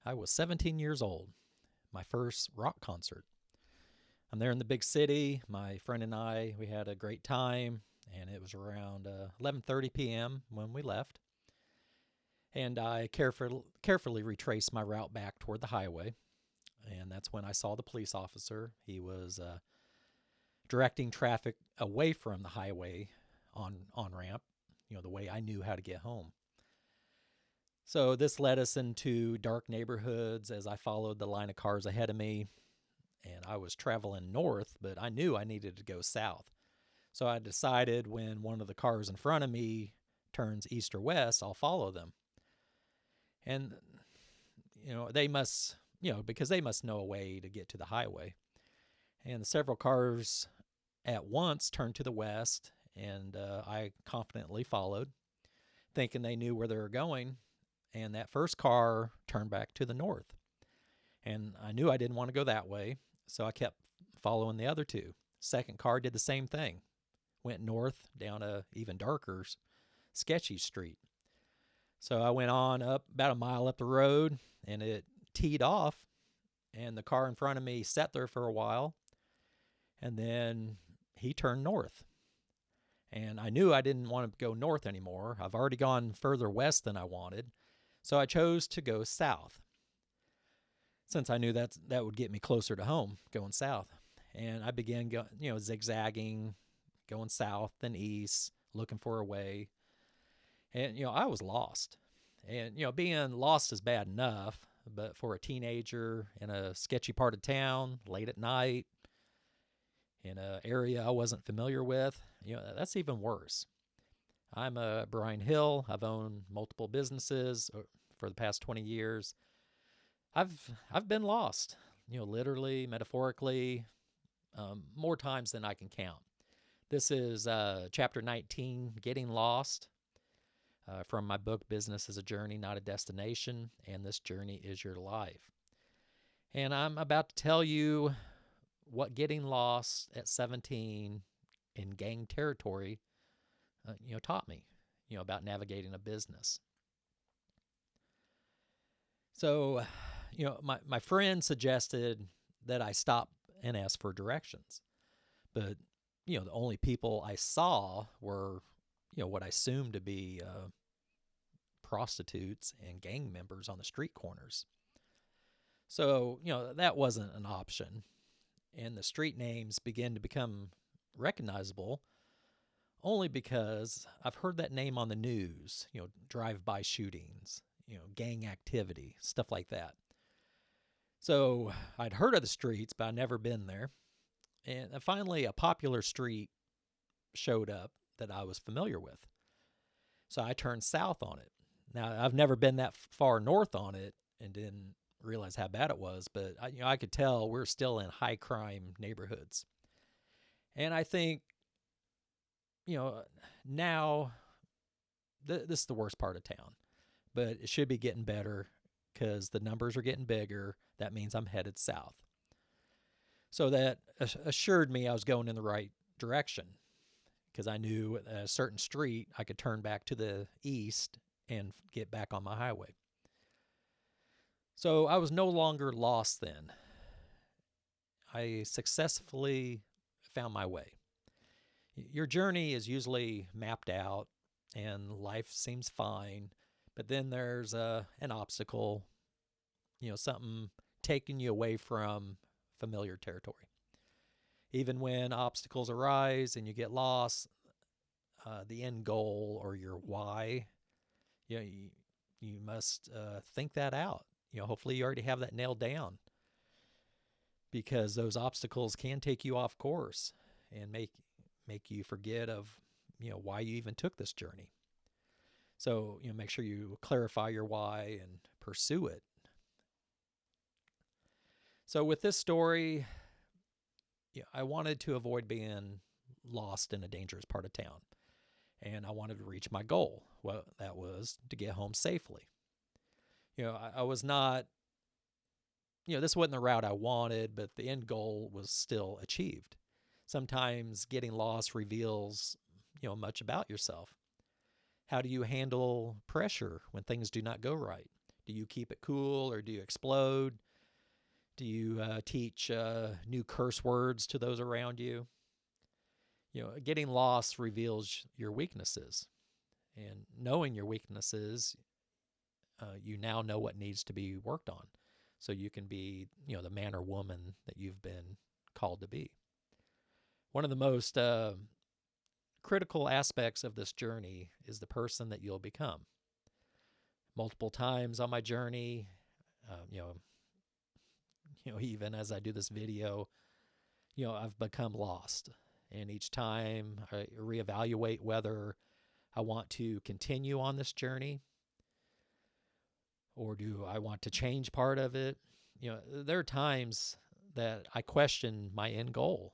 I was 17 years old, my first rock concert. I'm there in the big city. My friend and I, we had a great time, and it was around 11:30 p.m. when we left. And I carefully retraced my route back toward the highway, and that's when I saw the police officer. He was directing traffic away from the highway on ramp, the way I knew how to get home. So this led us into dark neighborhoods as I followed the line of cars ahead of me. And I was traveling north, but I knew I needed to go south. So I decided when one of the cars in front of me turns east or west, I'll follow them. And, they must, because they must know a way to get to the highway. And several cars at once turned to the west, and I confidently followed, thinking they knew where they were going. And that first car turned back to the north. And I knew I didn't want to go that way, so I kept following the other two. Second car did the same thing, went north down a even darker, sketchy street. So I went on up about a mile up the road, and it teed off, and the car in front of me sat there for a while, and then he turned north. And I knew I didn't want to go north anymore. I've already gone further west than I wanted, so I chose to go south, since I knew that would get me closer to home, going south. And I began zigzagging, going south then east, looking for a way. And, I was lost. And, being lost is bad enough, but for a teenager in a sketchy part of town, late at night, in an area I wasn't familiar with, that's even worse. I'm Brian Hill. I've owned multiple businesses for the past 20 years. I've been lost, literally, metaphorically, more times than I can count. This is chapter 19, Getting Lost, from my book, Business is a Journey, Not a Destination, and this journey is your life. And I'm about to tell you what getting lost at 17 in gang territory, taught me, about navigating a business. So, my friend suggested that I stop and ask for directions. But, the only people I saw were, what I assumed to be prostitutes and gang members on the street corners. So, that wasn't an option. And the street names began to become recognizable only because I've heard that name on the news, drive-by shootings, gang activity, stuff like that. So I'd heard of the streets, but I'd never been there. And finally, a popular street showed up that I was familiar with. So I turned south on it. Now, I've never been that far north on it and didn't realize how bad it was, but I could tell we're still in high crime neighborhoods. And I think, now this is the worst part of town, but it should be getting better because the numbers are getting bigger. That means I'm headed south. So that assured me I was going in the right direction, because I knew at a certain street I could turn back to the east and get back on my highway. So I was no longer lost then. I successfully found my way. Your journey is usually mapped out and life seems fine, but then there's an obstacle, something taking you away from familiar territory. Even when obstacles arise and you get lost, the end goal or your why, you must think that out. Hopefully you already have that nailed down, because those obstacles can take you off course and make you forget of, why you even took this journey. So, make sure you clarify your why and pursue it. So with this story, I wanted to avoid being lost in a dangerous part of town. And I wanted to reach my goal. Well, that was to get home safely. I was not, this wasn't the route I wanted, but the end goal was still achieved. Sometimes getting lost reveals, much about yourself. How do you handle pressure when things do not go right? Do you keep it cool or do you explode? Do you teach new curse words to those around you? Getting lost reveals your weaknesses. And knowing your weaknesses, you now know what needs to be worked on. So you can be, the man or woman that you've been called to be. One of the most critical aspects of this journey is the person that you'll become. Multiple times on my journey, even as I do this video, I've become lost. And each time I reevaluate whether I want to continue on this journey or do I want to change part of it. There are times that I question my end goal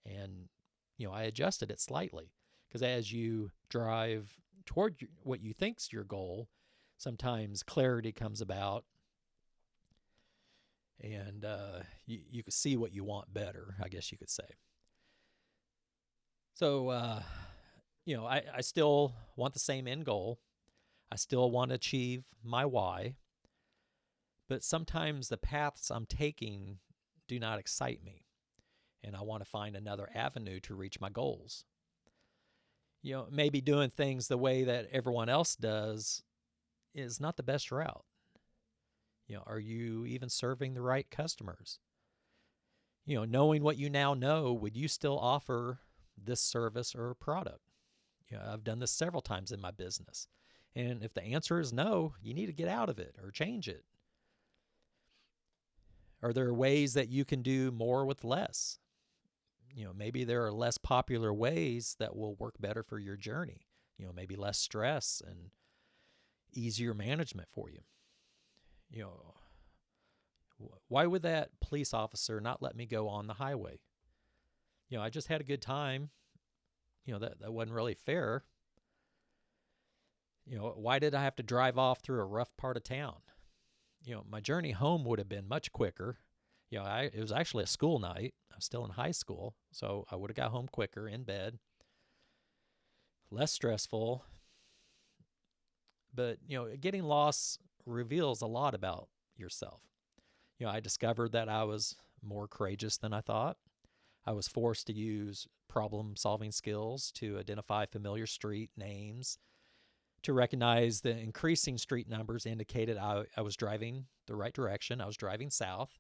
and, I adjusted it slightly because as you drive toward what you think's your goal, sometimes clarity comes about and you can see what you want better, I guess you could say. So, I still want the same end goal. I still want to achieve my why. But sometimes the paths I'm taking do not excite me. And I want to find another avenue to reach my goals. Maybe doing things the way that everyone else does is not the best route. Are you even serving the right customers? Knowing what you now know, would you still offer this service or product? I've done this several times in my business. And if the answer is no, you need to get out of it or change it. Are there ways that you can do more with less? Maybe there are less popular ways that will work better for your journey. Maybe less stress and easier management for you. Why would that police officer not let me go on the highway? I just had a good time. That wasn't really fair. Why did I have to drive off through a rough part of town? My journey home would have been much quicker. It was actually a school night. I was still in high school, so I would have got home quicker in bed, less stressful. But, getting lost reveals a lot about yourself. I discovered that I was more courageous than I thought. I was forced to use problem-solving skills to identify familiar street names, to recognize the increasing street numbers indicated I was driving the right direction. I was driving south.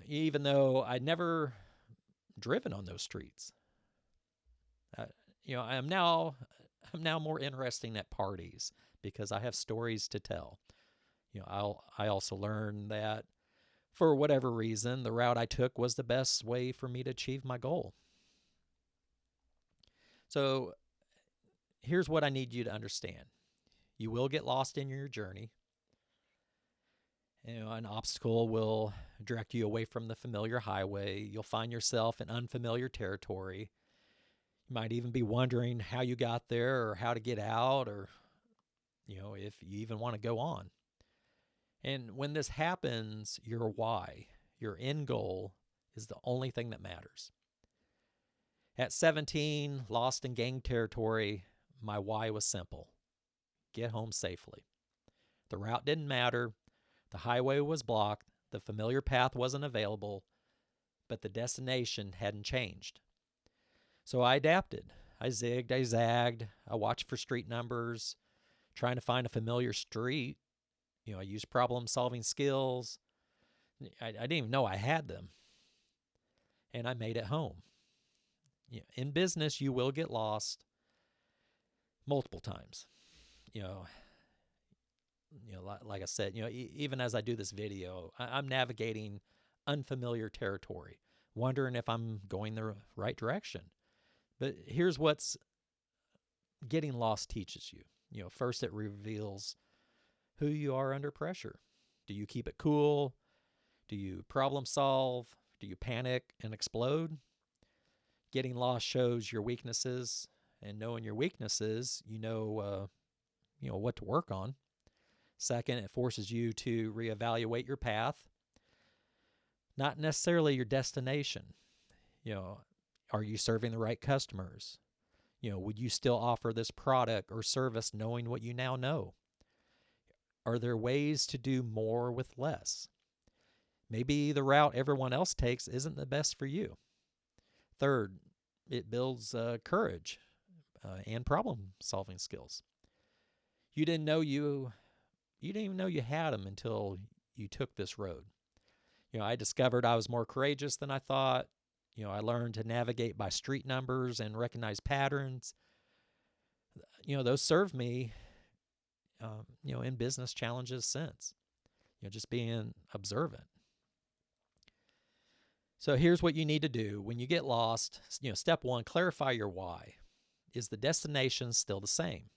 Even though I'd never driven on those streets. I'm now more interesting at parties because I have stories to tell. I also learned that for whatever reason, the route I took was the best way for me to achieve my goal. So here's what I need you to understand. You will get lost in your journey. An obstacle will direct you away from the familiar highway. You'll find yourself in unfamiliar territory. You might even be wondering how you got there or how to get out or, if you even want to go on. And when this happens, your why, your end goal, is the only thing that matters. At 17, lost in gang territory, my why was simple. Get home safely. The route didn't matter. The highway was blocked. The familiar path wasn't available. But the destination hadn't changed. So I adapted. I zigged, I zagged. I watched for street numbers, trying to find a familiar street. I used problem-solving skills. I didn't even know I had them. And I made it home. In business, you will get lost multiple times. Like I said, even as I do this video, I'm navigating unfamiliar territory, wondering if I'm going the right direction. But here's what's getting lost teaches you. First, it reveals who you are under pressure. Do you keep it cool? Do you problem solve? Do you panic and explode? Getting lost shows your weaknesses, and knowing your weaknesses, you know what to work on. Second, it forces you to reevaluate your path, not necessarily your destination. Are you serving the right customers? Would you still offer this product or service knowing what you now know? Are there ways to do more with less? Maybe the route everyone else takes isn't the best for you. Third, it builds courage and problem-solving skills. You didn't even know you had them until you took this road. I discovered I was more courageous than I thought. I learned to navigate by street numbers and recognize patterns. Those served me, in business challenges since. Just being observant. So here's what you need to do when you get lost. Step one, clarify your why. Is the destination still the same?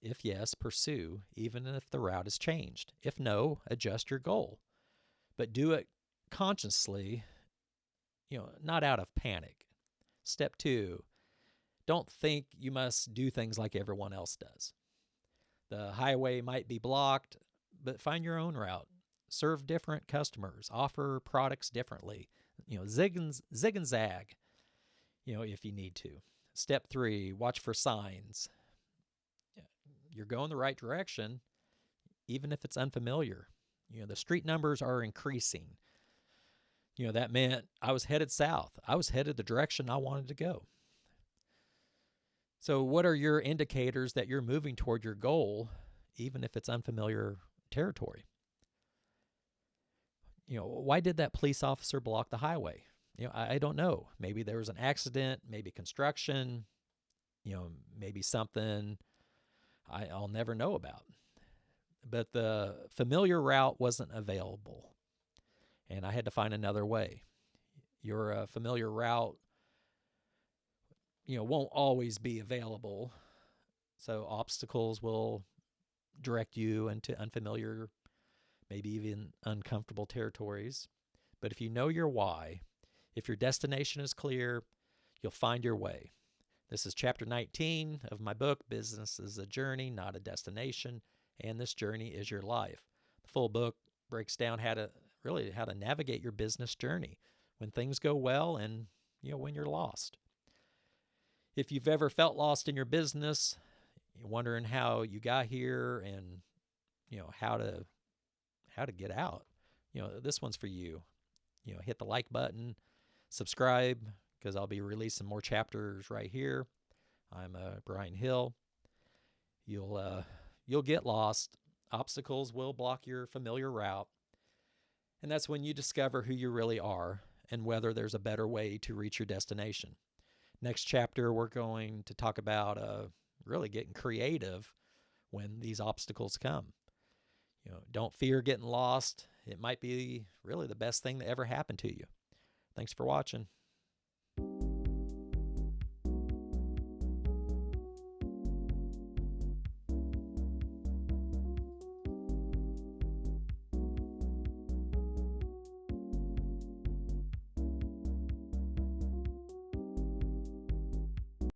If yes, pursue, even if the route has changed. If no, adjust your goal. But do it consciously, not out of panic. Step two, don't think you must do things like everyone else does. The highway might be blocked, but find your own route. Serve different customers. Offer products differently. Zig and zag, if you need to. Step three, watch for signs. You're going the right direction, even if it's unfamiliar. The street numbers are increasing. That meant I was headed south. I was headed the direction I wanted to go. So what are your indicators that you're moving toward your goal, even if it's unfamiliar territory? Why did that police officer block the highway? I don't know. Maybe there was an accident, maybe construction, maybe something I'll never know about. But the familiar route wasn't available, and I had to find another way. Your familiar route, won't always be available, so obstacles will direct you into unfamiliar, maybe even uncomfortable territories. But if you know your why, if your destination is clear, you'll find your way. This is chapter 19 of my book, Business is a Journey, Not a Destination, and this journey is your life. The full book breaks down how to navigate your business journey when things go well and, when you're lost. If you've ever felt lost in your business, you're wondering how you got here and, how to get out, this one's for you. Hit the like button, subscribe, because I'll be releasing more chapters right here. I'm Brian Hill. You'll get lost. Obstacles will block your familiar route. And that's when you discover who you really are and whether there's a better way to reach your destination. Next chapter, we're going to talk about really getting creative when these obstacles come. Don't fear getting lost. It might be really the best thing that ever happened to you. Thanks for watching.